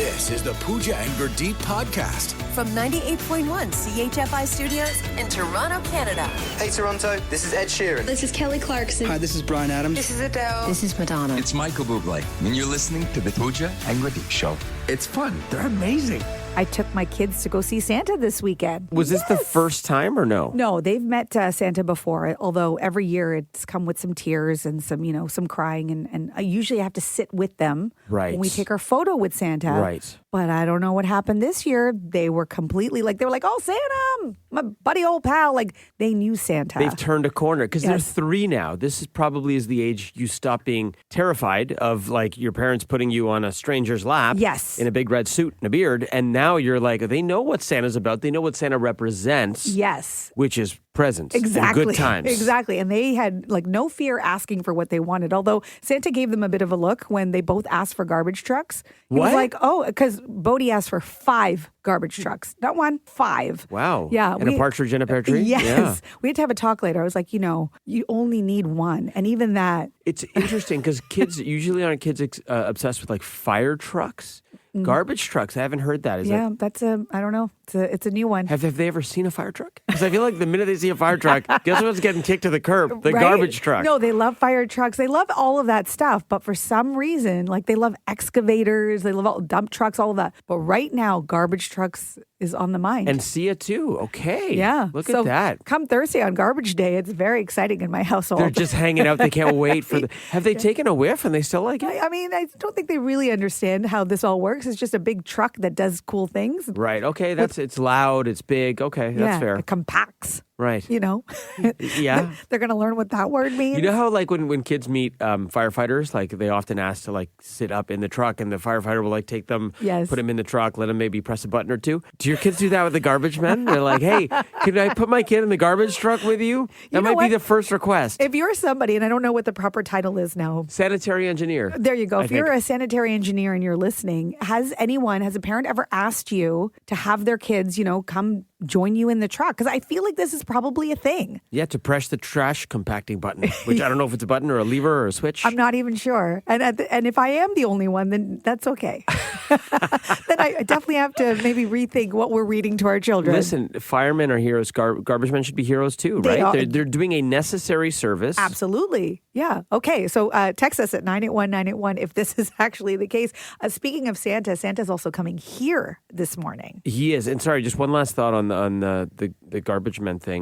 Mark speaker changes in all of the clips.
Speaker 1: This is the Pooja and Gurdeep podcast.
Speaker 2: From 98.1 CHFI Studios in Toronto, Canada.
Speaker 3: Hey Toronto, this is Ed Sheeran.
Speaker 4: This is Kelly Clarkson.
Speaker 5: Hi, this is Bryan Adams.
Speaker 2: This is Adele.
Speaker 6: This is Madonna.
Speaker 7: It's Michael Bublé, and you're listening to the Pooja and Gurdeep Show. It's fun. They're amazing.
Speaker 8: I took my kids to go see Santa this weekend.
Speaker 9: Was this the first time or no?
Speaker 8: No, they've met Santa before, although every year it's come with some tears and some crying. And I usually have to sit with them when we take our photo with Santa.
Speaker 9: Right.
Speaker 8: But I don't know what happened this year. They were completely they were like, oh, Santa, my buddy old pal. Like, they knew Santa.
Speaker 9: They've turned a corner because they're 3 now. This is probably the age you stop being terrified of your parents putting you on a stranger's lap.
Speaker 8: Yes.
Speaker 9: In a big red suit and a beard. And now you're they know what Santa's about. They know what Santa represents.
Speaker 8: Yes.
Speaker 9: Which is presents.
Speaker 8: Exactly.
Speaker 9: And good times.
Speaker 8: Exactly. And they had no fear asking for what they wanted. Although Santa gave them a bit of a look when they both asked for garbage trucks. He was like, oh, because Bodhi asked for 5 garbage trucks. Not 1, 5.
Speaker 9: Wow.
Speaker 8: Yeah.
Speaker 9: And a partridge in a pear tree?
Speaker 8: Yes.
Speaker 9: Yeah.
Speaker 8: We had to have a talk later. I was like, you only need 1. And even that.
Speaker 9: It's interesting because kids usually aren't obsessed with fire trucks. Garbage trucks. I haven't heard that.
Speaker 8: That's I don't know. It's a new one.
Speaker 9: Have they ever seen a fire truck? Because I feel like the minute they see a fire truck, guess what's getting kicked to the curb? The garbage truck.
Speaker 8: No, they love fire trucks. They love all of that stuff. But for some reason, they love excavators. They love all dump trucks, all of that. But right now, garbage trucks is on the mind.
Speaker 9: And Sia too. Okay.
Speaker 8: Yeah.
Speaker 9: Look at that.
Speaker 8: Come Thursday on Garbage Day, it's very exciting in my household.
Speaker 9: They're just hanging out. They can't wait for Have they taken a whiff and they still like it?
Speaker 8: I mean, I don't think they really understand how this all works. It's just a big truck that does cool things.
Speaker 9: Right. Okay. It's loud. It's big. Okay. That's fair.
Speaker 8: It compacts.
Speaker 9: Right.
Speaker 8: Yeah. They're going to learn what that word means.
Speaker 9: You know how when kids meet firefighters, they often ask to sit up in the truck and the firefighter will take them, put them in the truck, let them maybe press a button or two. Do your kids do that with the garbage men? They're like, hey, can I put my kid in the garbage truck with you? That might be the first request.
Speaker 8: If you're somebody, and I don't know what the proper title is now.
Speaker 9: Sanitary engineer.
Speaker 8: There you go. If you're a sanitary engineer and you're listening, has a parent ever asked you to have their kids, come join you in the truck? Because I feel like this is probably a thing.
Speaker 9: Yeah, to press the trash compacting button, which I don't know if it's a button or a lever or a switch.
Speaker 8: I'm not even sure. And if I am the only one, then that's okay. Then I definitely have to maybe rethink what we're reading to our children.
Speaker 9: Listen, firemen are heroes. Garbage men should be heroes too, right? They're doing a necessary service.
Speaker 8: Absolutely. Yeah. Okay. So text us at 981-981 if this is actually the case. Speaking of Santa, Santa's also coming here this morning.
Speaker 9: He is. And sorry, just one last thought on the garbage men thing.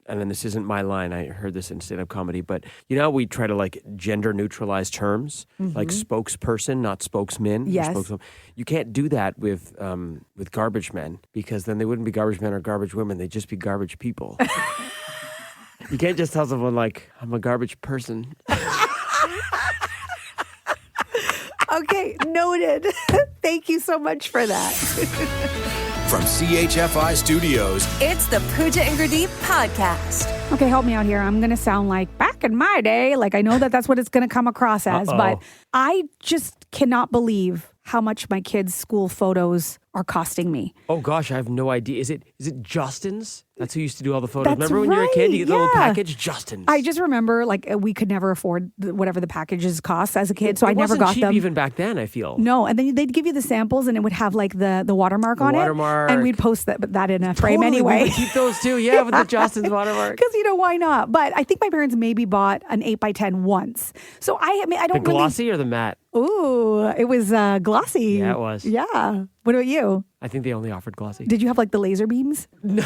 Speaker 9: And then this isn't my line. I heard this in stand-up comedy, but we try to gender neutralize terms, like spokesperson, not spokesman.
Speaker 8: Yes.
Speaker 9: You can't do that with garbage men because then they wouldn't be garbage men or garbage women. They'd just be garbage people. You can't just tell someone I'm a garbage person.
Speaker 8: Okay, noted. Thank you so much for that.
Speaker 1: From CHFI Studios,
Speaker 2: It's the Pooja and Gurdeep podcast.
Speaker 8: Okay, help me out here. I'm going to sound like back in my day. I know that's what it's going to come across as, but I just cannot believe how much my kids' school photos are costing me.
Speaker 9: Oh gosh, I have no idea. Is it Justin's? That's who used to do all the photos.
Speaker 8: That's
Speaker 9: Remember when you were a kid, you get the little
Speaker 8: yeah.
Speaker 9: package? Justin's.
Speaker 8: I just remember we could never afford whatever the packages cost as a kid, so I never got
Speaker 9: cheap
Speaker 8: them.
Speaker 9: Even back then, I feel.
Speaker 8: No, and then they'd give you the samples, and it would have the watermark on it, and we'd post that in a frame anyway.
Speaker 9: We would keep those too, yeah, with the Justin's watermark.
Speaker 8: Because why not? But I think my parents maybe bought an 8x10 once, so I don't.
Speaker 9: The glossy or the matte?
Speaker 8: Ooh, it was glossy.
Speaker 9: Yeah, it was.
Speaker 8: Yeah. What about you?
Speaker 9: I think they only offered glossy.
Speaker 8: Did you have the laser beams?
Speaker 9: No,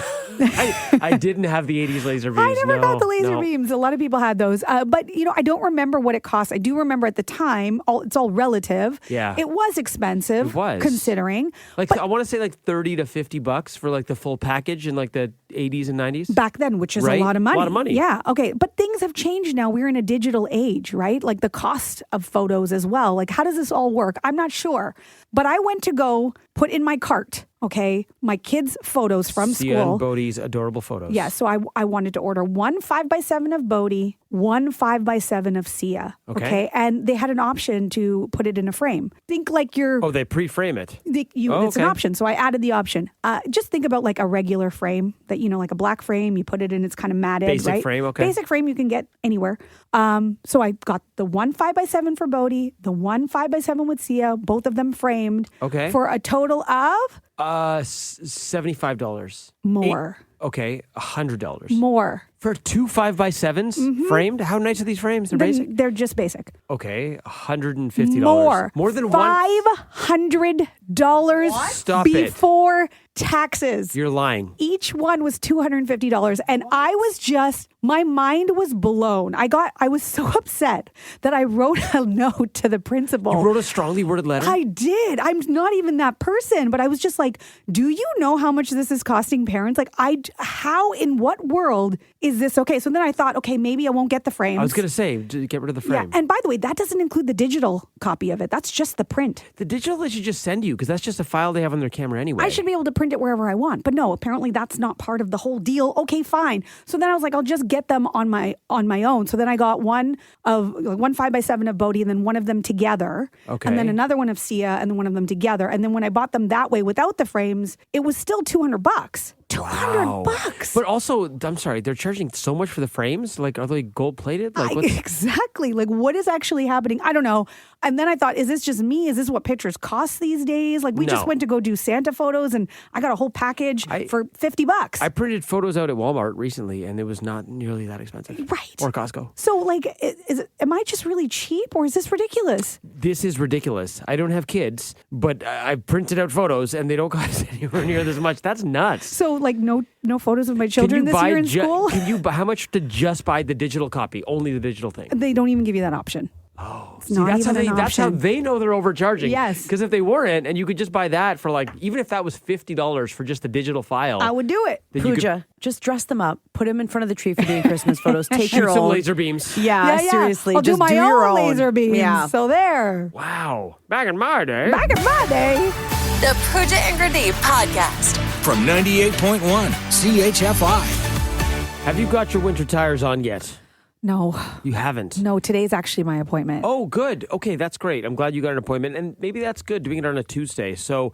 Speaker 9: I didn't have the 80s laser beams.
Speaker 8: I never got the laser beams. A lot of people had those. But, I don't remember what it cost. I do remember at the time, it's all relative.
Speaker 9: Yeah.
Speaker 8: It was expensive.
Speaker 9: It was.
Speaker 8: Considering.
Speaker 9: I want to say $30 to $50 for the full package in the 80s and 90s.
Speaker 8: Back then, which is a lot of money.
Speaker 9: A lot of money.
Speaker 8: Yeah. Okay. But things have changed now. We're in a digital age, right? The cost of photos as well. How does this all work? I'm not sure. But I went to go put in my cart, okay, my kids' photos from
Speaker 9: Sia
Speaker 8: school.
Speaker 9: and Bodhi's adorable photos.
Speaker 8: Yeah, so I wanted to order one 5x7 of Bodhi, one 5x7 of Sia. Okay. And they had an option to put it in a frame. Think like you're...
Speaker 9: Oh, they pre-frame it.
Speaker 8: It's an option. So I added the option. Just think about like a regular frame that, like a black frame, you put it in, it's kind of matted,
Speaker 9: Basic
Speaker 8: right?
Speaker 9: frame, okay.
Speaker 8: Basic frame you can get anywhere. So I got the one 5x7 for Bodhi, the one 5x7 with Sia, both of them framed.
Speaker 9: Okay.
Speaker 8: For a total of...
Speaker 9: $75.
Speaker 8: More.
Speaker 9: Okay, $100.
Speaker 8: More.
Speaker 9: For two 5x7s framed? How nice are these frames? They're basic?
Speaker 8: They're just basic.
Speaker 9: Okay, $150.
Speaker 8: More
Speaker 9: than
Speaker 8: $500
Speaker 9: Stop it.
Speaker 8: before taxes.
Speaker 9: You're lying.
Speaker 8: Each one was $250. And I was just, my mind was blown. I was so upset that I wrote a note to the principal.
Speaker 9: You wrote a strongly worded letter?
Speaker 8: I did. I'm not even that person, but I was just like, do you know how much this is costing parents? Like, how in what world is this okay? So then I thought, okay, maybe I won't get the frames.
Speaker 9: I was going to say, get rid of the frame.
Speaker 8: Yeah, and by the way, that doesn't include the digital copy of it. That's just the print.
Speaker 9: The digital they should just send you because that's just a file they have on their camera anyway.
Speaker 8: I should be able to print it wherever I want. But no, apparently that's not part of the whole deal. Okay, fine. So then I was like, I'll just get them on my own. So then I got one 5x7 of Bodhi and then one of them together.
Speaker 9: Okay.
Speaker 8: And then another one of Sia and then one of them together. And then when I bought them that way without the frames, it was still $200. $200.
Speaker 9: But also, I'm sorry, they're charging so much for the frames? Like, are they gold plated? Like,
Speaker 8: exactly. Like, what is actually happening? I don't know. And then I thought, is this just me? Is this what pictures cost these days? Like, we just went to go do Santa photos and I got a whole package for $50.
Speaker 9: I printed photos out at Walmart recently and it was not nearly that expensive.
Speaker 8: Right.
Speaker 9: Or Costco.
Speaker 8: So, like, am I just really cheap or is this ridiculous?
Speaker 9: This is ridiculous. I don't have kids, but I printed out photos and they don't cost anywhere near this much. That's nuts.
Speaker 8: So, like, no photos of my children this year in school?
Speaker 9: Can you how much to just buy the digital copy? Only the digital thing.
Speaker 8: They don't even give you that option.
Speaker 9: Oh,
Speaker 8: see, that's
Speaker 9: how they know they're overcharging.
Speaker 8: Yes.
Speaker 9: Because if they weren't, and you could just buy that for like, even if that was $50 for just the digital file.
Speaker 8: I would do it.
Speaker 4: Pooja, just dress them up. Put them in front of the tree for doing Christmas photos. Take your
Speaker 9: Shoot some
Speaker 4: own.
Speaker 9: laser beams.
Speaker 4: Yeah, seriously.
Speaker 8: I'll
Speaker 4: just
Speaker 8: do my
Speaker 4: your
Speaker 8: own laser beams. Yeah. So there.
Speaker 9: Wow. Back in my day.
Speaker 2: The Pooja and Gurdeep podcast.
Speaker 1: From 98.1 CHFI.
Speaker 9: Have you got your winter tires on yet?
Speaker 8: No.
Speaker 9: You haven't?
Speaker 8: No, today's actually my appointment.
Speaker 9: Oh, good. Okay, that's great. I'm glad you got an appointment. And maybe that's good doing it on a Tuesday. So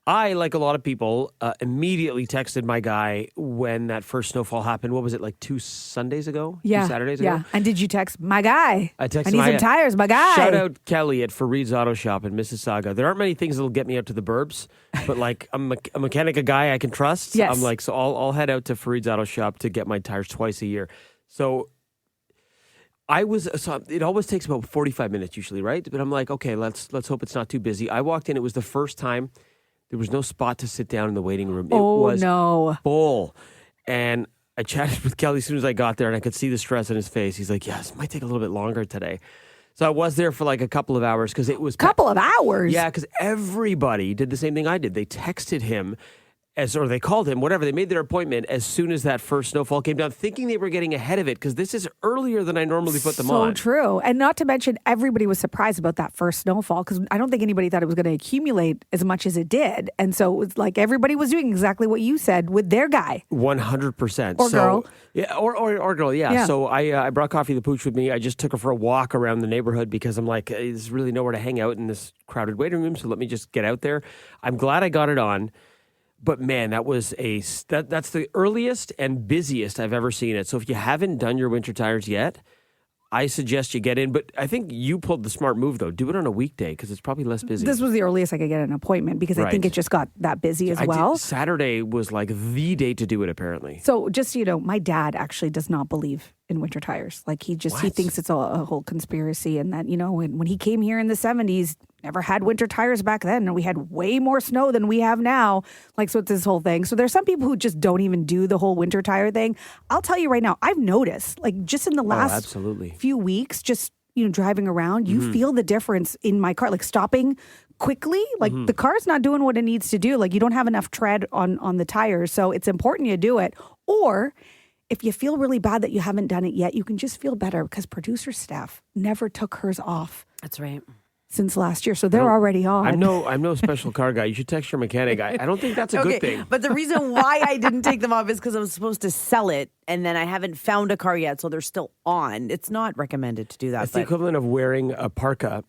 Speaker 9: I, like a lot of people, immediately texted my guy when that first snowfall happened. What was it, like 2 Sundays ago?
Speaker 8: Yeah.
Speaker 9: 2 Saturdays ago?
Speaker 8: Yeah. And did you text my guy?
Speaker 9: I texted
Speaker 8: I need some tires, my guy.
Speaker 9: Shout out Kelly at Fareed's Auto Shop in Mississauga. There aren't many things that'll get me out to the burbs, but like I'm a mechanic, a guy I can trust.
Speaker 8: Yes.
Speaker 9: I'm like, so I'll head out to Fareed's Auto Shop to get my tires twice a year. So it always takes about 45 minutes usually, right? But I'm like, okay, let's hope it's not too busy. I walked in, it was the first time there was no spot to sit down in the waiting room. It was full. And I chatted with Kelly as soon as I got there and I could see the stress on his face. He's like, yes, it might take a little bit longer today. So I was there for like a couple of hours because it was...
Speaker 8: Couple of hours?
Speaker 9: Yeah, because everybody did the same thing I did. They texted him or they called him, whatever. They made their appointment as soon as that first snowfall came down, thinking they were getting ahead of it because this is earlier than I normally put them on.
Speaker 8: So true. And not to mention, everybody was surprised about that first snowfall because I don't think anybody thought it was going to accumulate as much as it did. And so it was like everybody was doing exactly what you said with their guy.
Speaker 9: 100%.
Speaker 8: Or girl.
Speaker 9: Yeah, or girl, yeah. So I brought Coffee the Pooch with me. I just took her for a walk around the neighborhood because I'm like, there's really nowhere to hang out in this crowded waiting room, so let me just get out there. I'm glad I got it on. But man, that's the earliest and busiest I've ever seen it. So if you haven't done your winter tires yet, I suggest you get in. But I think you pulled the smart move, though. Do it on a weekday because it's probably less busy.
Speaker 8: This was the earliest I could get an appointment because I think it just got that busy as well.
Speaker 9: Saturday was like the day to do it, apparently.
Speaker 8: So just so you know, my dad actually does not believe in winter tires. Like he thinks it's a whole conspiracy and that, when he came here in the 70s, never had winter tires back then, and we had way more snow than we have now. Like, so it's this whole thing. So there's some people who just don't even do the whole winter tire thing. I'll tell you right now, I've noticed, like, just in the last few weeks, just, driving around, you feel the difference in my car, like stopping quickly. Like the car's not doing what it needs to do. Like you don't have enough tread on the tires. So it's important you do it. Or if you feel really bad that you haven't done it yet, you can just feel better because producer Steph never took hers off.
Speaker 4: That's right.
Speaker 8: since last year, so they're already on.
Speaker 9: I'm no special car guy. You should text your mechanic. I don't think that's a good thing.
Speaker 4: But the reason why I didn't take them off is because I was supposed to sell it, and then I haven't found a car yet, so they're still on. It's not recommended to do that.
Speaker 9: It's the equivalent of wearing a parka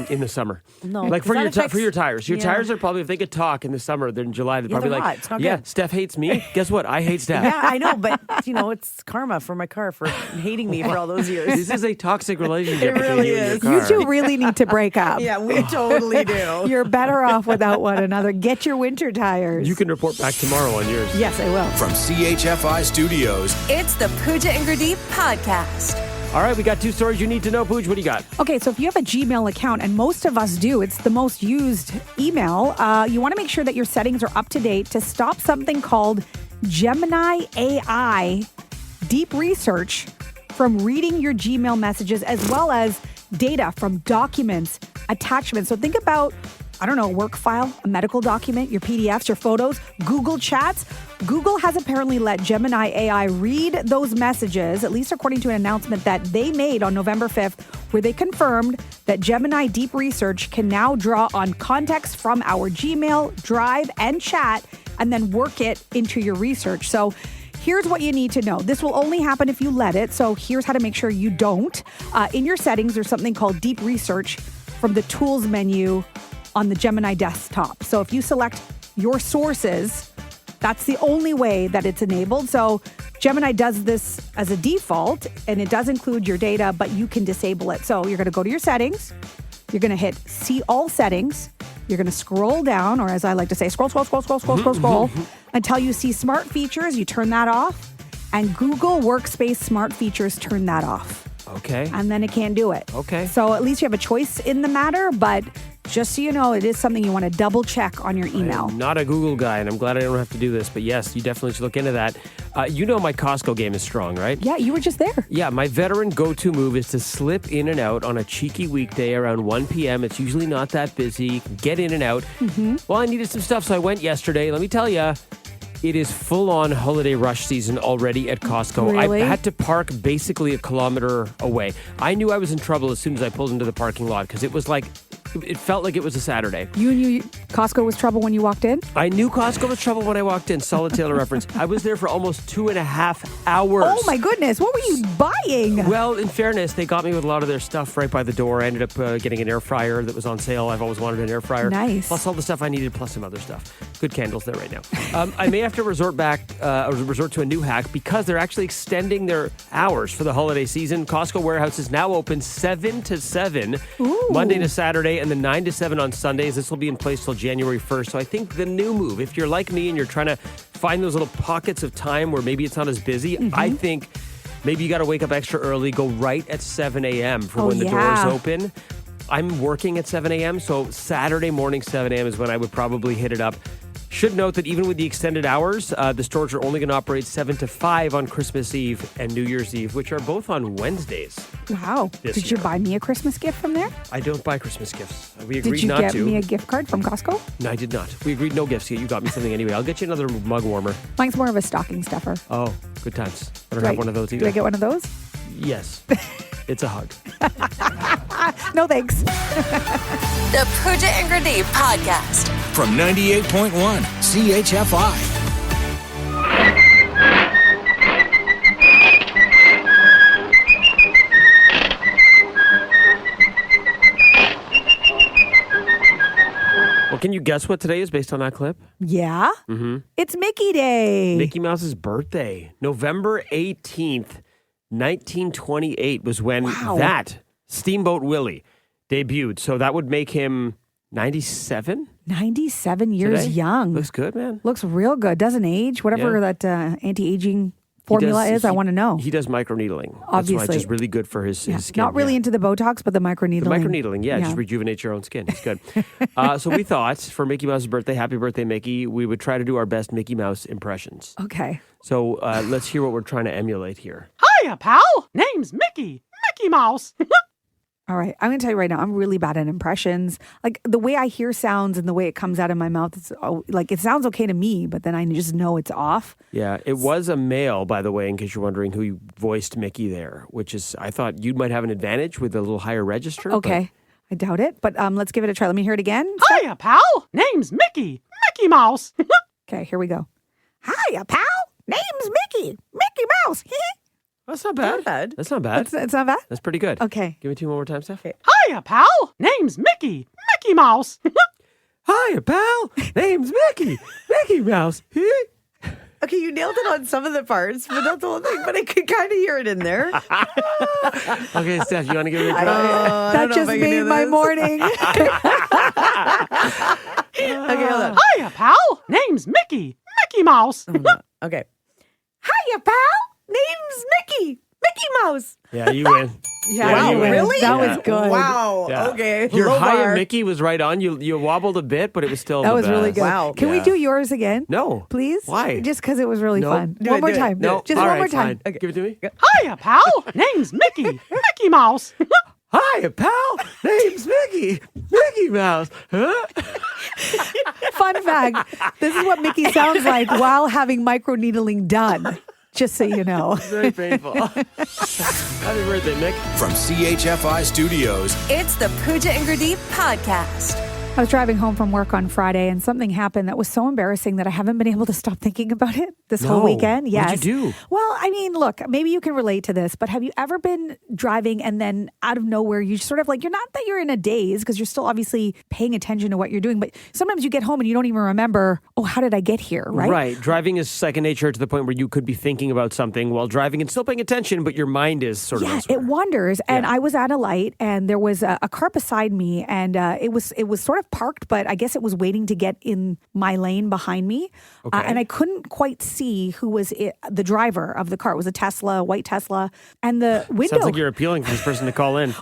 Speaker 9: in the summer.
Speaker 4: No,
Speaker 9: like for your tires. Your tires are probably, if they could talk in the summer, then in July, they're probably
Speaker 4: they're
Speaker 9: like,
Speaker 4: hot. It's not
Speaker 9: yeah,
Speaker 4: good.
Speaker 9: Steph hates me. Guess what? I hate Steph.
Speaker 4: Yeah, I know, but it's karma for my car for hating me for all those years.
Speaker 9: This is a toxic relationship.
Speaker 4: It really
Speaker 9: between you and
Speaker 4: is.
Speaker 9: your
Speaker 8: You
Speaker 9: car.
Speaker 8: two really need to break up.
Speaker 4: Yeah, we totally do.
Speaker 8: You're better off without one another. Get your winter tires.
Speaker 9: You can report back tomorrow on yours.
Speaker 8: Yes, I will.
Speaker 1: From CHFI Studios,
Speaker 2: It's the Pooja and Gurdeep podcast.
Speaker 9: All right, we got 2 stories you need to know. Pooja, what do you got?
Speaker 8: Okay, so if you have a Gmail account, and most of us do, it's the most used email, you want to make sure that your settings are up to date to stop something called Gemini AI deep research from reading your Gmail messages, as well as data from documents, attachments. So think about, I don't know, a work file, a medical document, your PDFs, your photos, Google Chats. Google has apparently let Gemini AI read those messages, at least according to an announcement that they made on November 5th, where they confirmed that Gemini Deep Research can now draw on context from our Gmail, Drive, and Chat, and then work it into your research. So here's what you need to know. This will only happen if you let it. So here's how to make sure you don't. In your settings, there's something called Deep Research from the Tools menu on the Gemini desktop. So if you select your sources, that's the only way that it's enabled. So Gemini does this as a default, and it does include your data, but you can disable it. So you're going to go to your settings. You're going to hit See All Settings. You're going to scroll down, or as I like to say, scroll until you see Smart Features. You turn that off. And Google Workspace Smart Features, turn that off.
Speaker 9: Okay.
Speaker 8: And then it can't do it.
Speaker 9: Okay.
Speaker 8: So at least you have a choice in the matter, but just so you know, it is something you want to double check on your email.
Speaker 9: I'm not a Google guy, and I'm glad I don't have to do this, but yes, you definitely should look into that. You know my Costco game is strong, right?
Speaker 8: Yeah, you were just there.
Speaker 9: Yeah, my veteran go-to move is to slip in and out on a cheeky weekday around 1 p.m. It's usually not that busy. Get in and out. Well, I needed some stuff, so I went yesterday. Let me tell you, it is full-on holiday rush season already at Costco.
Speaker 8: Really?
Speaker 9: I had to park basically a kilometer away. I knew I was in trouble as soon as I pulled into the parking lot because it was like, it felt like it was a Saturday.
Speaker 8: You knew Costco was trouble when you walked in?
Speaker 9: I knew Costco was trouble when I walked in. Solid Taylor reference. I was there for almost 2.5 hours.
Speaker 8: Oh my goodness, what were you buying?
Speaker 9: Well, in fairness, they got me with a lot of their stuff right by the door. I ended up getting an air fryer that was on sale. I've always wanted an air fryer.
Speaker 8: Nice.
Speaker 9: Plus all the stuff I needed, plus some other stuff. Good candles there right now. I may have to resort to a new hack because they're actually extending their hours for the holiday season. Costco warehouse is now open 7 to 7, Monday to Saturday, and then 9 to 7 on Sundays. This will be in place till January 1st. So I think the new move, if you're like me and you're trying to find those little pockets of time where maybe it's not as busy, I think maybe you got to wake up extra early, go right at 7 a.m. for when the doors open. I'm working at 7 a.m., so Saturday morning, 7 a.m. is when I would probably hit it up. Should note that even with the extended hours, the stores are only going to operate 7 to 5 on Christmas Eve and New Year's Eve, which are both on Wednesdays.
Speaker 8: Wow. Did you buy me a Christmas gift from there?
Speaker 9: I don't buy Christmas gifts. We agreed
Speaker 8: Did you
Speaker 9: not
Speaker 8: get
Speaker 9: to.
Speaker 8: me a gift card from Costco?
Speaker 9: No, I did not. We agreed no gifts. You got me something anyway. I'll get you another mug warmer.
Speaker 8: Mine's more of a stocking stuffer.
Speaker 9: Oh, good times. I don't have one of those either.
Speaker 8: Do I get one of those?
Speaker 9: Yes. It's a hug.
Speaker 8: No, thanks.
Speaker 2: The Pooja and Gurdeep podcast.
Speaker 1: From 98.1 CHFI.
Speaker 9: Well, can you guess what today is based on that clip?
Speaker 8: Yeah? It's Mickey Day.
Speaker 9: Mickey Mouse's birthday. November 18th, 1928 was when that Steamboat Willie debuted. So that would make him 97?
Speaker 8: 97 years
Speaker 9: today?
Speaker 8: young.
Speaker 9: Looks good, man.
Speaker 8: Looks real good. Doesn't age. Whatever that anti-aging formula is, I want to know.
Speaker 9: He does microneedling.
Speaker 8: Obviously.
Speaker 9: That's why it's just really good for his skin.
Speaker 8: Not really into the Botox, but the microneedling.
Speaker 9: The microneedling, just rejuvenates your own skin. It's good. So we thought for Mickey Mouse's birthday, happy birthday, Mickey, we would try to do our best Mickey Mouse impressions.
Speaker 8: Okay.
Speaker 9: So let's hear what we're trying to emulate here.
Speaker 5: Hiya, pal. Name's Mickey. Mickey Mouse.
Speaker 8: All right. I'm going to tell you right now, I'm really bad at impressions. Like the way I hear sounds and the way it comes out of my mouth, it's like it sounds okay to me, but then I just know it's off.
Speaker 9: Yeah, it was a male, by the way, in case you're wondering who voiced Mickey there, which is, I thought you might have an advantage with a little higher register.
Speaker 8: Okay. I doubt it, but let's give it a try. Let me hear it again.
Speaker 5: Hiya, pal. Name's Mickey. Mickey Mouse.
Speaker 8: Okay, here we go. Hiya, pal. Name's Mickey. Mickey Mouse.
Speaker 9: That's not bad.
Speaker 4: Not bad.
Speaker 9: That's not bad.
Speaker 8: It's not bad?
Speaker 9: That's pretty good.
Speaker 8: Okay.
Speaker 9: Give me 2 more times, Steph.
Speaker 5: Hiya, pal. Name's Mickey. Mickey Mouse.
Speaker 9: Hiya, pal. Name's Mickey. Mickey Mouse.
Speaker 4: Okay, you nailed it on some of the parts, but not the whole thing. But I could kind of hear it in there.
Speaker 9: Okay, Steph, you want to give it a try?
Speaker 8: That just made my morning.
Speaker 4: Okay, hold on.
Speaker 5: Hiya, pal. Name's Mickey. Mickey Mouse.
Speaker 4: Okay.
Speaker 8: Hiya, pal. Name's Mickey. Mickey Mouse.
Speaker 9: Yeah, you win.
Speaker 4: Wow,
Speaker 9: you win.
Speaker 4: really?
Speaker 8: That was good.
Speaker 4: Wow.
Speaker 9: Yeah.
Speaker 4: Okay.
Speaker 9: Your
Speaker 4: Low
Speaker 9: hiya
Speaker 4: bar.
Speaker 9: Mickey was right on. You wobbled a bit, but it was still
Speaker 8: That
Speaker 9: the
Speaker 8: was really
Speaker 9: best.
Speaker 8: good.
Speaker 4: Wow.
Speaker 8: Can we
Speaker 9: Yeah.
Speaker 8: do yours again?
Speaker 9: No.
Speaker 8: Please?
Speaker 9: Why?
Speaker 8: Just because it was really
Speaker 9: No.
Speaker 8: fun.
Speaker 4: Do
Speaker 8: One
Speaker 4: it,
Speaker 8: more
Speaker 4: do it.
Speaker 8: time.
Speaker 9: No.
Speaker 8: Just
Speaker 9: All
Speaker 8: one
Speaker 9: right,
Speaker 8: more time.
Speaker 9: fine. Give it to me.
Speaker 5: Hiya, pal. Name's Mickey. Mickey Mouse.
Speaker 9: Hiya, pal. Name's Mickey. Mickey Mouse. Huh?
Speaker 8: Fun fact, this is what Mickey sounds like while having microneedling done. Just so you know.
Speaker 9: Very painful. Happy birthday, Mick.
Speaker 1: From CHFI Studios,
Speaker 2: It's the Pooja and Gurdeep podcast.
Speaker 8: I was driving home from work on Friday and something happened that was so embarrassing that I haven't been able to stop thinking about it this whole
Speaker 9: No.
Speaker 8: weekend.
Speaker 9: What'd
Speaker 8: Yes.
Speaker 9: you do?
Speaker 8: Well, I mean, look, maybe you can relate to this, but have you ever been driving and then out of nowhere, you sort of like, you're not that you're in a daze because you're still obviously paying attention to what you're doing, but sometimes you get home and you don't even remember, oh, how did I get here? Right?
Speaker 9: Right. Driving is second nature to the point where you could be thinking about something while driving and still paying attention, but your mind is sort of
Speaker 8: Yeah,
Speaker 9: elsewhere.
Speaker 8: it wanders. And
Speaker 9: Yeah.
Speaker 8: I was at a light, and there was a car beside me, and it was sort of parked, but I guess it was waiting to get in my lane behind me,
Speaker 9: Okay.
Speaker 8: and I couldn't quite see who was the driver of the car. It was a Tesla, a white Tesla, and the window.
Speaker 9: Sounds like you're appealing for this person to call in.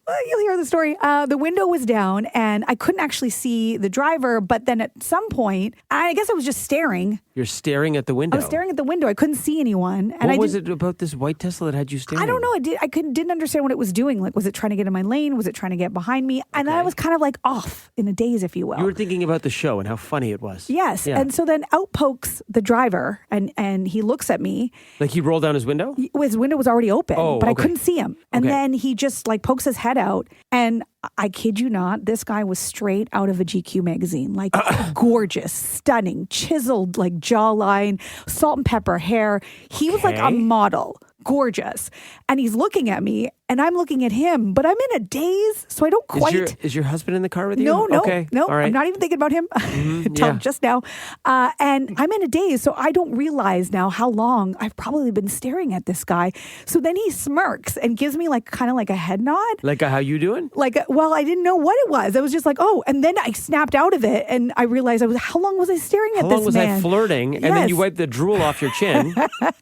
Speaker 8: Well, you'll hear the story. The window was down, and I couldn't actually see the driver. But then at some point, I guess I was just staring.
Speaker 9: You're staring at the window.
Speaker 8: I was staring at the window. I couldn't see anyone. And
Speaker 9: What
Speaker 8: I
Speaker 9: was
Speaker 8: didn't-
Speaker 9: it about this white Tesla that had you staring?
Speaker 8: I don't know. I didn't understand what it was doing. Like, was it trying to get in my lane? Was it trying to get behind me? And then I was kind of like off in a daze, if you will.
Speaker 9: You were thinking about the show and how funny it was.
Speaker 8: Yes.
Speaker 9: Yeah.
Speaker 8: And so then out pokes the driver, and he looks at me.
Speaker 9: Like he rolled down his window?
Speaker 8: His window was already open,
Speaker 9: Oh,
Speaker 8: but I
Speaker 9: okay.
Speaker 8: couldn't see him. And
Speaker 9: Okay.
Speaker 8: then he just like pokes his head out, and I kid you not, this guy was straight out of a GQ magazine, like gorgeous, stunning, chiseled, like jawline, salt and pepper hair. He was like a
Speaker 9: Okay.
Speaker 8: model, gorgeous. And he's looking at me, and I'm looking at him, but I'm in a daze, so I don't quite.
Speaker 9: Is your husband in the car with you?
Speaker 8: No,
Speaker 9: Okay.
Speaker 8: no.
Speaker 9: All right.
Speaker 8: I'm not even thinking about him until
Speaker 9: yeah.
Speaker 8: just now. And I'm in a daze, so I don't realize now how long I've probably been staring at this guy. So then he smirks and gives me like kind of like a head nod.
Speaker 9: Like how you doing?
Speaker 8: Like, well, I didn't know what it was. I was just like, oh, and then I snapped out of it, and I realized how long was I staring at
Speaker 9: How
Speaker 8: this
Speaker 9: long was
Speaker 8: man?
Speaker 9: I flirting? And then you
Speaker 8: Yes.
Speaker 9: wiped the drool off your chin.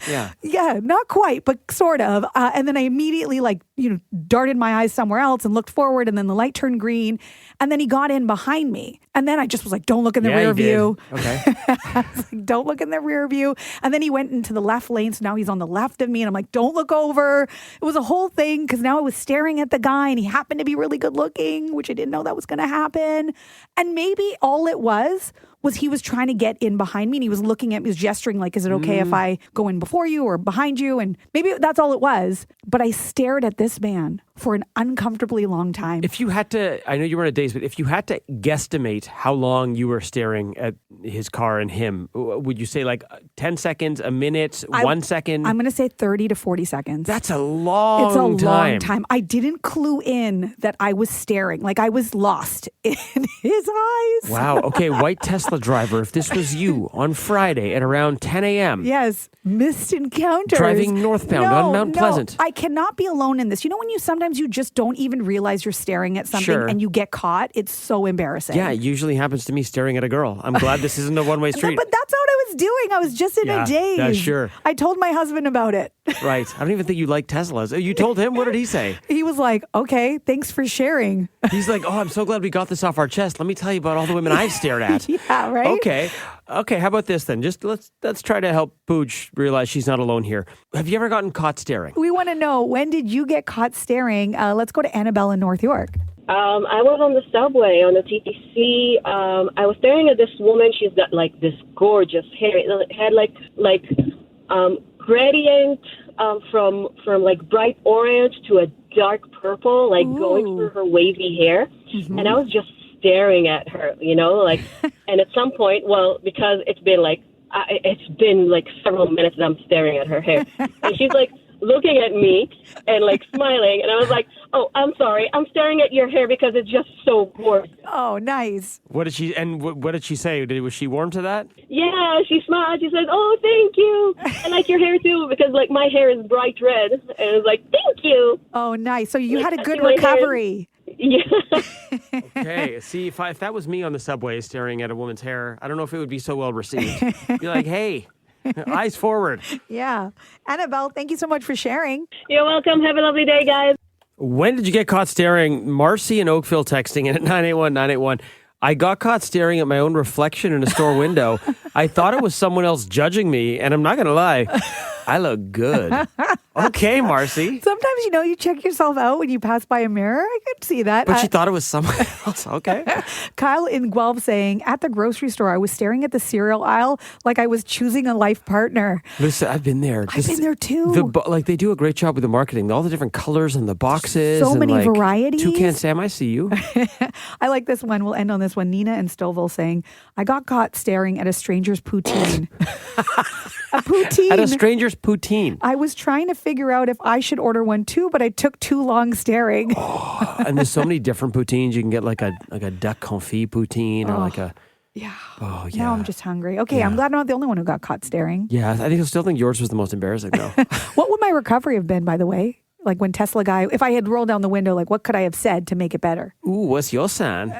Speaker 9: Yeah.
Speaker 8: Yeah, not quite, but sort of. And then I immediately darted my eyes somewhere else and looked forward, and then the light turned green, and then he got in behind me. And then I just was like, don't look in the
Speaker 9: Yeah,
Speaker 8: rear
Speaker 9: you did.
Speaker 8: view.
Speaker 9: Okay.
Speaker 8: I was like, don't look in the rear view. And then he went into the left lane, so now he's on the left of me, and I'm like, don't look over. It was a whole thing because now I was staring at the guy, and he happened to be really good looking, which I didn't know that was going to happen. And maybe all it was he was trying to get in behind me, and he was looking at me, he was gesturing like, is it okay if I go in before you or behind you? And maybe that's all it was. But I stared at this man for an uncomfortably long time.
Speaker 9: If you had to, I know you were in a daze, but if you had to guesstimate how long you were staring at his car and him, would you say like 10 seconds, a minute, 1 second?
Speaker 8: I'm going to say 30 to 40 seconds.
Speaker 9: That's a long
Speaker 8: It's a
Speaker 9: time.
Speaker 8: long time. I didn't clue in that I was staring. Like I was lost in his eyes.
Speaker 9: Wow. Okay, white Tesla driver, if this was you on Friday at around 10 a.m.
Speaker 8: Yes. Missed encounters.
Speaker 9: Driving northbound on Mount Pleasant.
Speaker 8: I cannot be alone in this. You know when sometimes you just don't even realize you're staring at something
Speaker 9: Sure.
Speaker 8: and you get caught? It's so embarrassing.
Speaker 9: Yeah, it usually happens to me staring at a girl. I'm glad this isn't a one-way
Speaker 8: No,
Speaker 9: street.
Speaker 8: but that's what I was doing. I was just in
Speaker 9: Yeah,
Speaker 8: a daze.
Speaker 9: yeah, sure.
Speaker 8: I told my husband about it.
Speaker 9: Right. I don't even think you like Teslas. You told him? What did he say?
Speaker 8: He was like, okay, thanks for sharing.
Speaker 9: He's like, oh, I'm so glad we got this off our chest. Let me tell you about all the women I've stared at.
Speaker 8: Yeah, right?
Speaker 9: Okay, how about this then? Just let's try to help Pooch realize she's not alone here. Have you ever gotten caught staring?
Speaker 8: We want to know, when did you get caught staring? Let's go to Annabelle in North York.
Speaker 6: I was on the subway on the TTC. I was staring at this woman. She's got like this gorgeous hair. It had like gradient from like bright orange to a dark purple, like going through her wavy hair. And I was just staring at her, like, and at some point, well, because it's been like several minutes that I'm staring at her hair. And she's like looking at me and like smiling. And I was like, oh, I'm sorry. I'm staring at your hair because it's just so gorgeous.
Speaker 8: Oh, nice.
Speaker 9: What did she say? Was she warm to that?
Speaker 6: Yeah, she smiled. She said, oh, thank you. I like your hair too because like my hair is bright red. And I was like, thank you.
Speaker 8: Oh, nice. So you had a good
Speaker 6: my hair.
Speaker 8: recovery.
Speaker 6: Yeah.
Speaker 9: Okay. See, if that was me on the subway staring at a woman's hair, I don't know if it would be so well received. Be like, hey, eyes forward.
Speaker 8: Yeah. Annabelle, thank you so much for sharing.
Speaker 6: You're welcome. Have a lovely day, guys.
Speaker 9: When did you get caught staring? Marcy and Oakville texting in at 981-981. I got caught staring at my own reflection in a store window. I thought it was someone else judging me, and I'm not going to lie, I look good. Okay, Marcy.
Speaker 8: Sometimes, you check yourself out when you pass by a mirror. I could see that.
Speaker 9: But you thought it was someone else. Okay.
Speaker 8: Kyle in Guelph saying, at the grocery store, I was staring at the cereal aisle like I was choosing a life partner.
Speaker 9: Listen, I've been there.
Speaker 8: I've been there too.
Speaker 9: They do a great job with the marketing. All the different colors and the boxes.
Speaker 8: So
Speaker 9: and
Speaker 8: many varieties.
Speaker 9: Toucan Sam, I see you.
Speaker 8: I like this one. We'll end on this one. Nina in Stouffville saying, I got caught staring at a stranger's poutine. A poutine.
Speaker 9: At a stranger's poutine.
Speaker 8: I was trying to figure out if I should order one too, but I took too long staring.
Speaker 9: And there's so many different poutines. You can get like a duck confit poutine or like a...
Speaker 8: Yeah.
Speaker 9: Oh, yeah.
Speaker 8: Now I'm just hungry. Okay, I'm glad I'm not the only one who got caught staring.
Speaker 9: Yeah, I still think yours was the most embarrassing though.
Speaker 8: What would my recovery have been, by the way? Like when Tesla guy, if I had rolled down the window, like what could I have said to make it better?
Speaker 9: Ooh, what's your sign?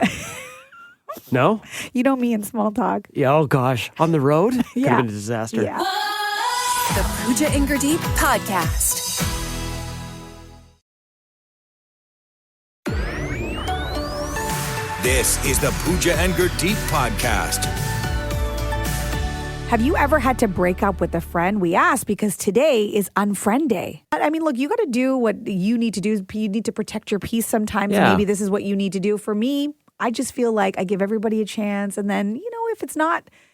Speaker 9: No?
Speaker 8: You know me in small talk.
Speaker 9: Yeah, oh gosh. On the road? Could
Speaker 8: Yeah.
Speaker 9: have been a disaster.
Speaker 8: Yeah.
Speaker 2: The Pooja and Gurdeep Podcast.
Speaker 1: This is the Pooja and Gurdeep Podcast.
Speaker 8: Have you ever had to break up with a friend? We ask because today is Unfriend Day. I mean, look, you got to do what you need to do. You need to protect your peace sometimes.
Speaker 9: Yeah.
Speaker 8: And maybe this is what you need to do. For me, I just feel like I give everybody a chance. And then,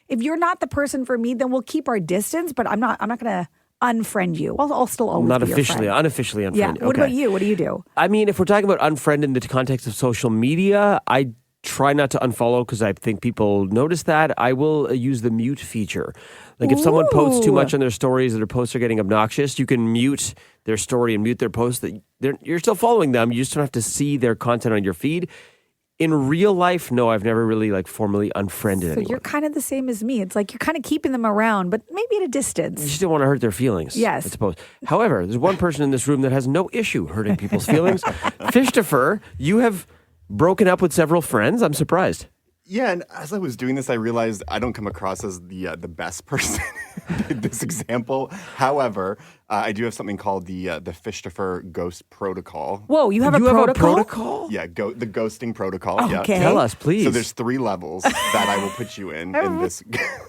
Speaker 8: if you're not the person for me, then we'll keep our distance. But I'm not going to unfriend you. I'll still always
Speaker 9: Not
Speaker 8: be
Speaker 9: officially,
Speaker 8: your friend.
Speaker 9: unofficially unfriend.
Speaker 8: Yeah. What
Speaker 9: Okay.
Speaker 8: about you? What do you do?
Speaker 9: I mean, if we're talking about unfriend in the context of social media, I try not to unfollow because I think people notice that. I will use the mute feature. Like if someone posts too much on their stories or their posts are getting obnoxious, you can mute their story and mute their post. You're still following them. You just don't have to see their content on your feed. In real life, no, I've never really formally unfriended anyone.
Speaker 8: So you're kind of the same as me. It's like you're kind of keeping them around, but maybe at a distance.
Speaker 9: You just don't want to hurt their feelings.
Speaker 8: Yes.
Speaker 9: I suppose. However, there's one person in this room that has no issue hurting people's feelings. Christopher, you have broken up with several friends. I'm surprised.
Speaker 10: Yeah, and as I was doing this, I realized I don't come across as the best person in this example. However, I do have something called the Christopher Ghost Protocol.
Speaker 8: Whoa, you have a protocol?
Speaker 10: Yeah, the ghosting protocol.
Speaker 8: Okay.
Speaker 10: Yeah.
Speaker 9: Tell us, please.
Speaker 10: So there's 3 levels that I will put you in this.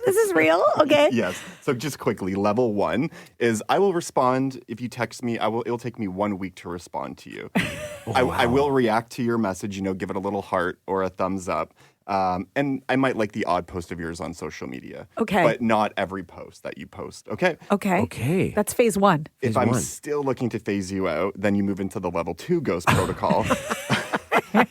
Speaker 8: This is real? Okay.
Speaker 10: Yes. So just quickly, level 1 is I will respond if you text me. It'll take me 1 week to respond to you. I will react to your message. Give it a little heart or a thumbs up. And I might like the odd post of yours on social media.
Speaker 8: Okay.
Speaker 10: But not every post that you post. Okay.
Speaker 8: Okay. That's phase 1.
Speaker 10: If I'm still looking to phase you out, then you move into the level 2 ghost protocol,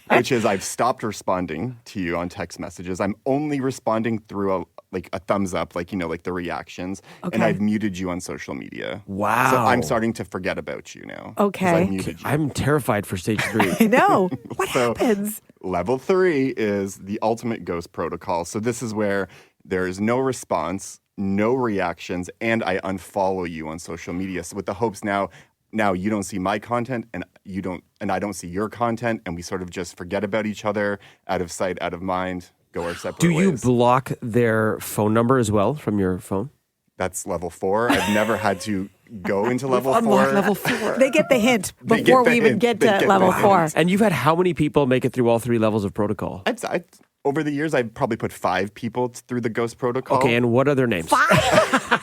Speaker 10: which is I've stopped responding to you on text messages. I'm only responding through a thumbs up, like the reactions.
Speaker 8: Okay.
Speaker 10: And I've muted you on social media.
Speaker 9: Wow.
Speaker 10: So I'm starting to forget about you now. 'Cause
Speaker 8: Okay.
Speaker 10: I've muted you.
Speaker 9: I'm terrified for stage 3.
Speaker 8: I know. What
Speaker 10: So-
Speaker 8: happens?
Speaker 10: Level 3 is the ultimate ghost protocol. So this is where there is no response, no reactions, and I unfollow you on social media. So with the hopes now you don't see my content and I don't see your content, and we sort of just forget about each other, out of sight, out of mind, go our separate
Speaker 9: Do you
Speaker 10: ways.
Speaker 9: block their phone number as well from your phone?
Speaker 10: That's level 4. I've never had to go into level 4.
Speaker 9: Unlock level 4.
Speaker 8: They get the hint
Speaker 10: They
Speaker 8: before
Speaker 10: get
Speaker 8: we
Speaker 10: the
Speaker 8: even
Speaker 10: hint.
Speaker 8: get
Speaker 10: They
Speaker 8: to
Speaker 10: get the
Speaker 8: level
Speaker 10: hint.
Speaker 8: 4.
Speaker 9: And you've had how many people make it through all 3 levels of protocol?
Speaker 10: Over the years, I've probably put 5 people through the ghost protocol.
Speaker 9: Okay, and what are their names?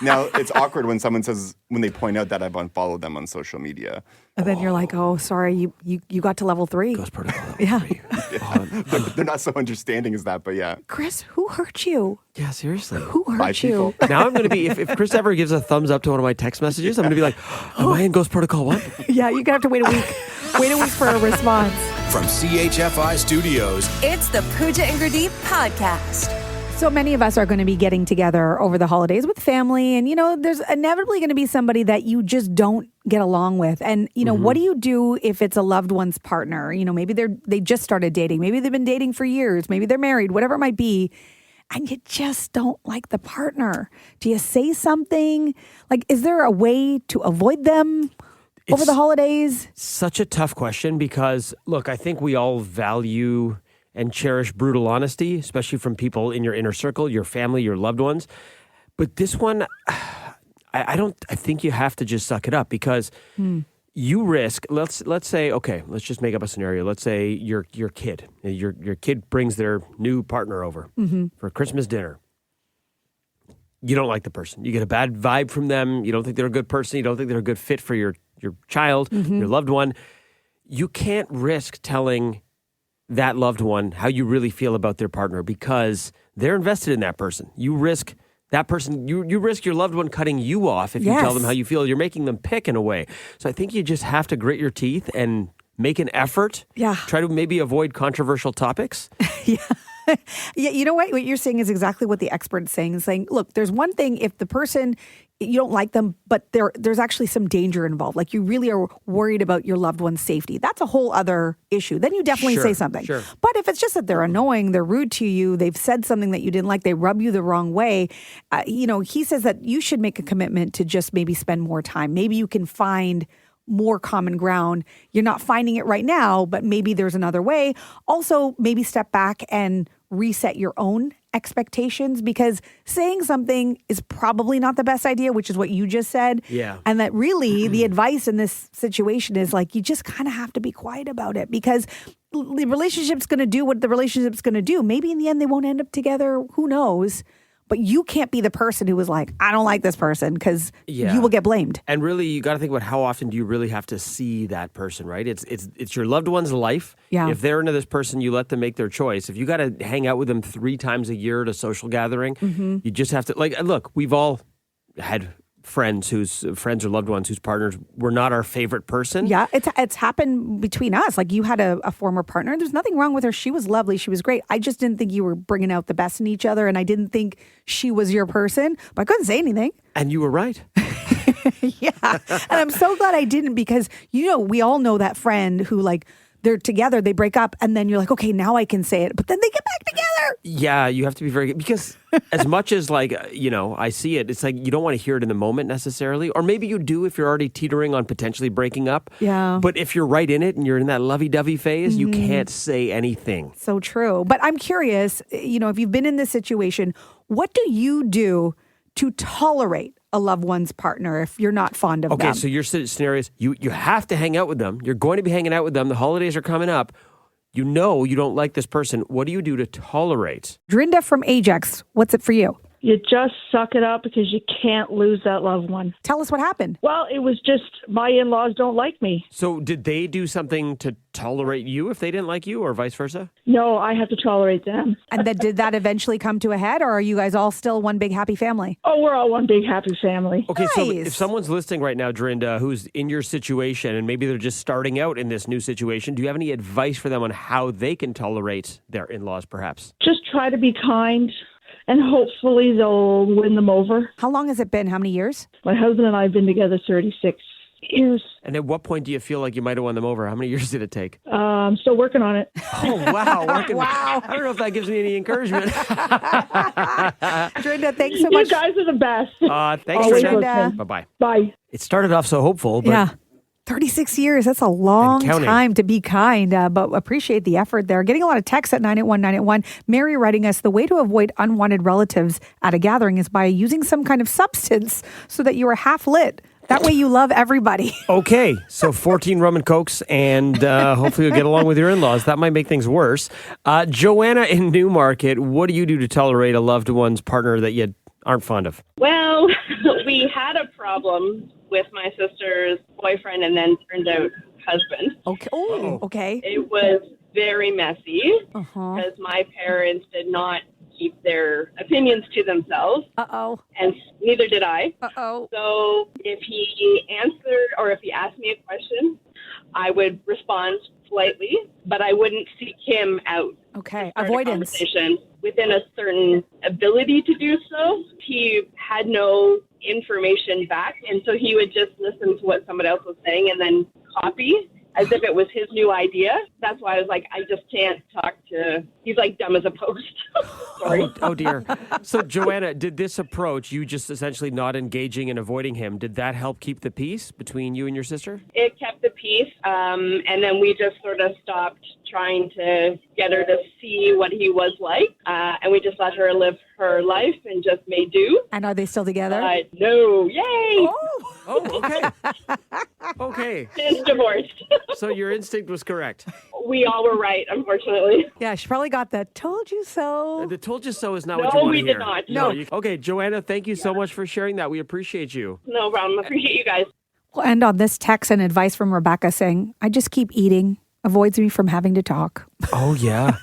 Speaker 10: Now, it's awkward when when they point out that I've unfollowed them on social media.
Speaker 8: And then you're like, oh, sorry, you got to level 3.
Speaker 9: Ghost protocol.
Speaker 8: Yeah.
Speaker 10: They're not so understanding as that, but yeah.
Speaker 8: Chris, who hurt you?
Speaker 9: Yeah, seriously.
Speaker 8: Who hurt
Speaker 10: 5
Speaker 8: you?
Speaker 10: people.
Speaker 9: Now I'm going to be, if Chris ever gives a thumbs up to one of my text messages, I'm going to be like, am I in Ghost Protocol 1?
Speaker 8: Yeah, you're going to have to wait a week. Way to wait for a response.
Speaker 1: From CHFI Studios,
Speaker 2: It's the Pooja and Gurdeep podcast.
Speaker 8: So many of us are going to be getting together over the holidays with family. And, there's inevitably going to be somebody that you just don't get along with. And, what do you do if it's a loved one's partner? Maybe they just started dating. Maybe they've been dating for years. Maybe they're married, whatever it might be. And you just don't like the partner. Do you say something? Like, is there a way to avoid them over the holidays?
Speaker 9: Such a tough question because, look, I think we all value and cherish brutal honesty, especially from people in your inner circle, your family, your loved ones. But this one, I think you have to just suck it up because you risk, let's say, okay, let's just make up a scenario. Let's say your kid brings their new partner over for Christmas dinner. You don't like the person. You get a bad vibe from them. You don't think they're a good person. You don't think they're a good fit for your child, your loved one. You can't risk telling that loved one how you really feel about their partner because they're invested in that person. You risk that person, you risk your loved one cutting you off if you tell them how you feel. You're making them pick in a way. So I think you just have to grit your teeth and make an effort. Yeah. Try to maybe avoid controversial topics.
Speaker 8: Yeah. Yeah, you know what you're saying is exactly what the expert's saying, look, there's one thing if the person, you don't like them, but there's actually some danger involved. Like you really are worried about your loved one's safety. That's a whole other issue. Then you definitely say something. Sure. But if it's just that they're annoying, they're rude to you, they've said something that you didn't like, they rub you the wrong way, he says that you should make a commitment to just maybe spend more time. Maybe you can find more common ground. You're not finding it right now, but maybe there's another way. Also, maybe step back and reset your own expectations because saying something is probably not the best idea, which is what you just said. Yeah. And that really the advice in this situation is like, you just kind of have to be quiet about it because the relationship's going to do what the relationship's going to do. Maybe in the end they won't end up together. Who knows? But you can't be the person who was like, I don't like this person because you will get blamed.
Speaker 9: And really, you got to think about how often do you really have to see that person, right? It's your loved one's life. Yeah. If they're into this person, you let them make their choice. If you got to hang out with them 3 times a year at a social gathering, you just have to, look, we've all had friends or loved ones whose partners were not our favorite person.
Speaker 8: Yeah, it's happened between us. Like you had a former partner. There's nothing wrong with her. She was lovely. She was great. I just didn't think you were bringing out the best in each other, and I didn't think she was your person. But I couldn't say anything.
Speaker 9: And you were right.
Speaker 8: Yeah, and I'm so glad I didn't because we all know that friend who they're together, they break up, and then you're like, okay, now I can say it. But then they get back together.
Speaker 9: Yeah, you have to be very good. Because as much as I see it, it's like you don't want to hear it in the moment necessarily. Or maybe you do if you're already teetering on potentially breaking up. Yeah. But if you're right in it and you're in that lovey-dovey phase, you can't say anything.
Speaker 8: So true. But I'm curious, if you've been in this situation, what do you do to tolerate a loved one's partner if you're not fond of them?
Speaker 9: Okay, so your scenario is you have to hang out with them. You're going to be hanging out with them. The holidays are coming up. You know you don't like this person. What do you do to tolerate?
Speaker 8: Drinda from Ajax, what's it for you?
Speaker 11: You just suck it up because you can't lose that loved one.
Speaker 8: Tell us what happened.
Speaker 11: Well, it was just my in-laws don't like me.
Speaker 9: So did they do something to tolerate you if they didn't like you or vice versa?
Speaker 11: No, I have to tolerate them.
Speaker 8: And then did that eventually come to a head or are you guys all still one big happy family?
Speaker 11: Oh, we're all one big happy family.
Speaker 9: Okay, so if someone's listening right now, Dorinda, who's in your situation and maybe they're just starting out in this new situation, do you have any advice for them on how they can tolerate their in-laws perhaps?
Speaker 11: Just try to be kind. And hopefully they'll win them over.
Speaker 8: How long has it been? How many years?
Speaker 11: My husband and I have been together 36 years.
Speaker 9: And at what point do you feel like you might have won them over? How many years did it take?
Speaker 11: I'm still working on it.
Speaker 9: Oh, wow. Wow. I don't know if that gives me any encouragement.
Speaker 8: Dorinda, thanks so much.
Speaker 11: You guys are the best.
Speaker 9: Thanks, Dorinda. Bye-bye.
Speaker 11: Bye.
Speaker 9: It started off so hopeful, but...
Speaker 8: 36 years. That's a long time to be kind, but appreciate the effort there. Getting a lot of texts at 981-981. Mary writing us, the way to avoid unwanted relatives at a gathering is by using some kind of substance so that you are half lit. That way you love everybody.
Speaker 9: Okay, so 14 rum and cokes, and hopefully you'll get along with your in-laws. That might make things worse. Joanna in Newmarket, what do you do to tolerate a loved one's partner that you aren't fond of?
Speaker 12: Well, we had a problem with my sister's boyfriend and then turned out husband.
Speaker 8: Okay. Oh, okay.
Speaker 12: It was very messy because my parents did not keep their opinions to themselves.
Speaker 8: Uh-oh.
Speaker 12: And neither did I.
Speaker 8: Uh-oh.
Speaker 12: So if he answered or if he asked me a question, I would respond politely, but I wouldn't seek him out.
Speaker 8: Okay,
Speaker 12: start a
Speaker 8: avoidance.
Speaker 12: conversation within a certain ability to do so. He had no information back, and so he would just listen to what somebody else was saying and then copy as if it was his new idea. That's why I was like, I just can't talk to, he's like dumb as a post. Sorry.
Speaker 9: Oh, dear. So, Joanna, did this approach, you just essentially not engaging and avoiding him, did that help keep the peace between you and your sister?
Speaker 12: It kept the peace, and then we just sort of stopped trying to get her to see what he was like, and we just let her live her life and just made do.
Speaker 8: And are they still together?
Speaker 12: No. Yay!
Speaker 9: Oh, okay. Okay.
Speaker 12: She's divorced.
Speaker 9: So your instinct was correct.
Speaker 12: We all were right, unfortunately.
Speaker 8: Yeah, she probably got the told you so.
Speaker 9: The told you so is not
Speaker 12: No,
Speaker 9: what you want
Speaker 12: we
Speaker 9: to
Speaker 12: did
Speaker 9: hear.
Speaker 12: not.
Speaker 8: No.
Speaker 9: Okay, Joanna, thank you so much for sharing that. We appreciate you.
Speaker 12: No problem. Appreciate you guys.
Speaker 8: We'll end on this text and advice from Rebecca saying, I just keep eating. Avoids me from having to talk.
Speaker 9: Oh, yeah.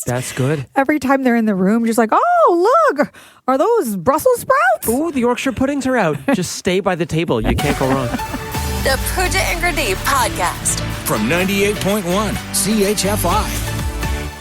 Speaker 9: That's good.
Speaker 8: Every time they're in the room, just like, oh, look, are those Brussels sprouts?
Speaker 9: Ooh, the Yorkshire puddings are out. Just stay by the table. You can't go wrong.
Speaker 2: The Pooja and Gurdeep podcast.
Speaker 1: From 98.1 CHFI.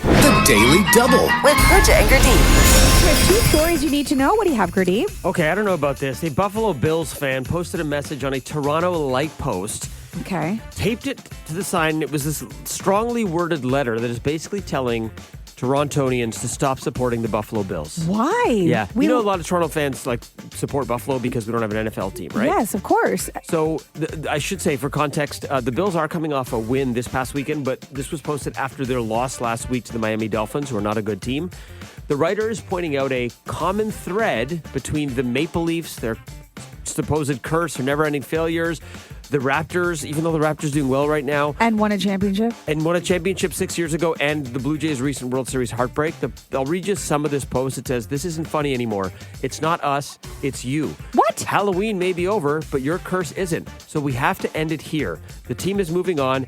Speaker 1: The Daily Double.
Speaker 2: With Pooja and Gurdeep.
Speaker 8: We have 2 stories you need to know. What do you have, Gurdeep?
Speaker 9: Okay, I don't know about this. A Buffalo Bills fan posted a message on a Toronto Light post.
Speaker 8: Okay.
Speaker 9: Taped it to the sign. It was this strongly worded letter that is basically telling Torontonians to stop supporting the Buffalo Bills.
Speaker 8: Why?
Speaker 9: Yeah. You know, a lot of Toronto fans support Buffalo because we don't have an NFL team, right?
Speaker 8: Yes, of course.
Speaker 9: So I should say, for context, the Bills are coming off a win this past weekend, but this was posted after their loss last week to the Miami Dolphins, who are not a good team. The writer is pointing out a common thread between the Maple Leafs, their supposed curse or never-ending failures, the Raptors, even though the Raptors doing well right now.
Speaker 8: And won a championship.
Speaker 9: 6 years ago, and the Blue Jays' recent World Series heartbreak. I'll read you some of this post. It says, this isn't funny anymore. It's not us, it's you.
Speaker 8: What?
Speaker 9: Halloween may be over, but your curse isn't. So we have to end it here. The team is moving on,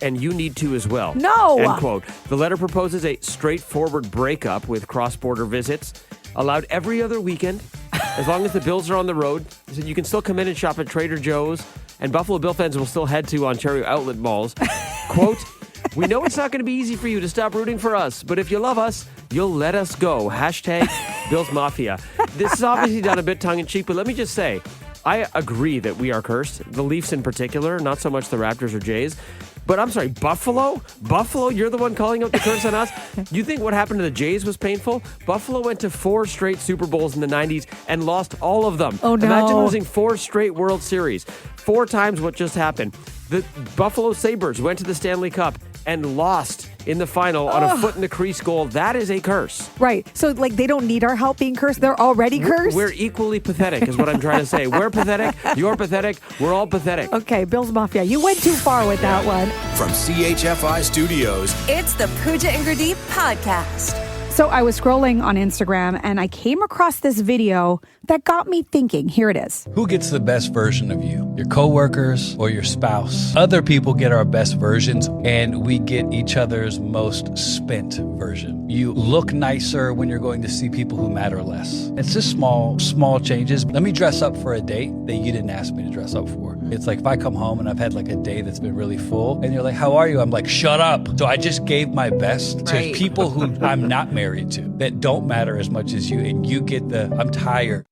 Speaker 9: and you need to as well.
Speaker 8: No!
Speaker 9: End quote. The letter proposes a straightforward breakup with cross-border visits, allowed every other weekend, as long as the Bills are on the road. He said you can still come in and shop at Trader Joe's, and Buffalo Bill fans will still head to Ontario outlet malls. Quote, we know it's not going to be easy for you to stop rooting for us, but if you love us, you'll let us go. Hashtag Bills Mafia. This is obviously done a bit tongue-in-cheek, but let me just say, I agree that we are cursed. The Leafs in particular, not so much the Raptors or Jays. But I'm sorry, Buffalo? Buffalo, you're the one calling out the curse on us? You think what happened to the Jays was painful? Buffalo went to 4 straight Super Bowls in the 90s and lost all of them.
Speaker 8: Oh, no.
Speaker 9: Imagine losing 4 straight World Series. 4 times what just happened. The Buffalo Sabres went to the Stanley Cup and lost in the final on a foot in the crease goal. That is a curse.
Speaker 8: Right. So, they don't need our help being cursed. They're already cursed.
Speaker 9: We're equally pathetic is what I'm trying to say. We're pathetic. You're pathetic. We're all pathetic.
Speaker 8: Okay, Bills Mafia. You went too far with that one.
Speaker 1: From CHFI Studios,
Speaker 2: It's the Pooja and Gurdeep podcast.
Speaker 8: So I was scrolling on Instagram and I came across this video that got me thinking. Here it is.
Speaker 13: Who gets the best version of you? Your coworkers or your spouse? Other people get our best versions and we get each other's most spent version. You look nicer when you're going to see people who matter less. It's just small changes. Let me dress up for a date that you didn't ask me to dress up for. It's like if I come home and I've had a day that's been really full and you're like, how are you? I'm like, shut up. So I just gave my best to people who I'm not married to that don't matter as much as you. And you get I'm tired.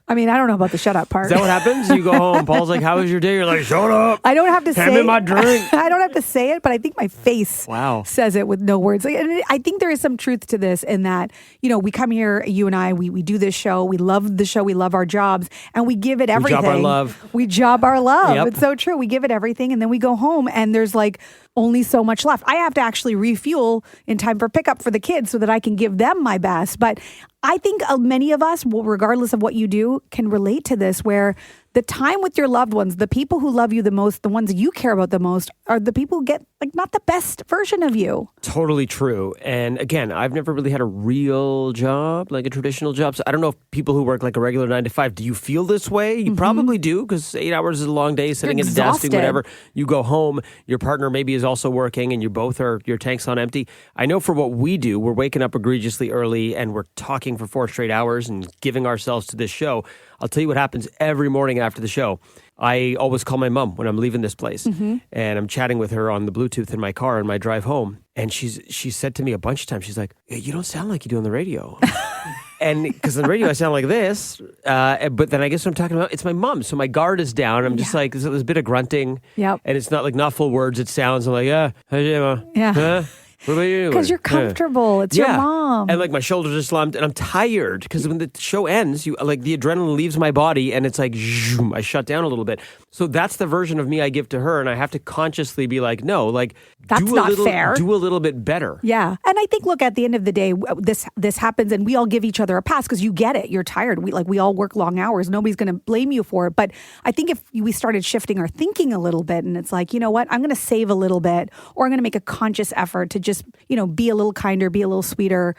Speaker 8: I mean, I don't know about the shut up part.
Speaker 9: Is that what happens? You go home. Paul's like, how was your day? You're like, shut up.
Speaker 8: I don't have to
Speaker 9: Hand me my drink.
Speaker 8: I don't have to say it, but I think my face
Speaker 9: Wow.
Speaker 8: says it with no words. And I think there is some truth to this in that, we come here, you and I, we do this show. We love the show. We love our jobs and we give it everything.
Speaker 9: We job our love.
Speaker 8: We job our love.
Speaker 9: Yep.
Speaker 8: It's so true. We give it everything and then we go home and there's only so much left. I have to actually refuel in time for pickup for the kids so that I can give them my best. But I think many of us, regardless of what you do, can relate to this where the time with your loved ones, the people who love you the most, the ones you care about the most, are the people who get like not the best version of you.
Speaker 9: Totally true. And again, I've never really had a real job, like a traditional job. So I don't know if people who work like a regular 9 to 5, do you feel this way? You probably do, because 8 hours is a long day, sitting at a desk, doing whatever. You go home, your partner maybe is also working, and you both are, your tank's on empty. I know for what we do, we're waking up egregiously early and we're talking for 4 straight hours and giving ourselves to this show. I'll tell you what happens every morning after the show. I always call my mom when I'm leaving this place, and I'm chatting with her on the Bluetooth in my car on my drive home. And she said to me a bunch of times, she's like, hey, you don't sound like you do on the radio. And because on the radio I sound like this, but then I guess what I'm talking about, it's my mom. So my guard is down. I'm just like, there's a bit of grunting.
Speaker 8: Yep.
Speaker 9: And it's not like not full words. It sounds I'm like, yeah. What about you?
Speaker 8: Because you're comfortable. It's your mom.
Speaker 9: And like my shoulders are slumped and I'm tired because when the show ends, like the adrenaline leaves my body and it's like, zoom, I shut down a little bit. So that's the version of me I give to her. And I have to consciously be like, no, like
Speaker 8: that's not fair.
Speaker 9: Do a little bit better.
Speaker 8: Yeah. And I think, look, at the end of the day, this happens and we all give each other a pass because you get it. You're tired. We all work long hours. Nobody's going to blame you for it. But I think if we started shifting our thinking a little bit and it's like, you know what, I'm going to save a little bit, or I'm going to make a conscious effort to just, be a little kinder, be a little sweeter,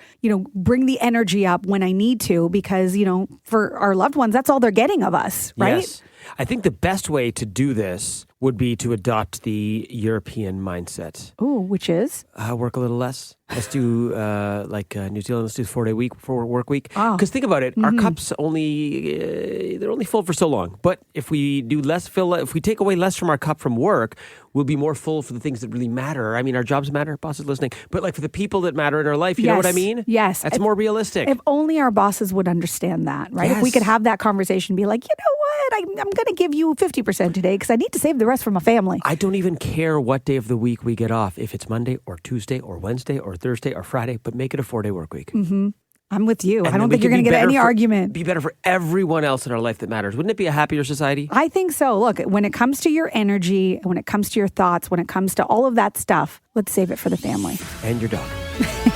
Speaker 8: bring the energy up when I need to, because, for our loved ones, that's all they're getting of us, right?
Speaker 9: Yes. I think the best way to do this would be to adopt the European mindset.
Speaker 8: Ooh, which is?
Speaker 9: Work a little less. Let's do New Zealand. Let's do 4-day work week. Because think about it, our cups they're only full for so long. But if we do if we take away less from our cup from work, we'll be more full for the things that really matter. I mean, our jobs matter. Bosses listening, but like for the people that matter in our life, you know what I mean?
Speaker 8: Yes,
Speaker 9: that's more realistic.
Speaker 8: If only our bosses would understand that, right?
Speaker 9: Yes.
Speaker 8: If we could have that conversation, be like, you know what, I'm going to give you 50% today because I need to save the rest for my family.
Speaker 9: I don't even care what day of the week we get off, if it's Monday or Tuesday or Wednesday or Thursday or Friday, but make it a 4-day work week.
Speaker 8: Mm-hmm. I'm with you.
Speaker 9: And
Speaker 8: I don't think you're going to get any argument.
Speaker 9: Be better for everyone else in our life that matters. Wouldn't it be a happier society?
Speaker 8: I think so. Look, when it comes to your energy, when it comes to your thoughts, when it comes to all of that stuff, let's save it for the family.
Speaker 9: And your dog.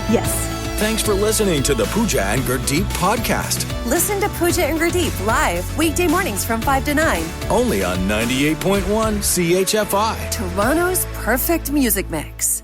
Speaker 8: Yes.
Speaker 1: Thanks for listening to the Pooja and Gurdeep podcast.
Speaker 2: Listen to Pooja and Gurdeep live weekday mornings from 5 to 9.
Speaker 1: Only on 98.1 CHFI.
Speaker 2: Toronto's perfect music mix.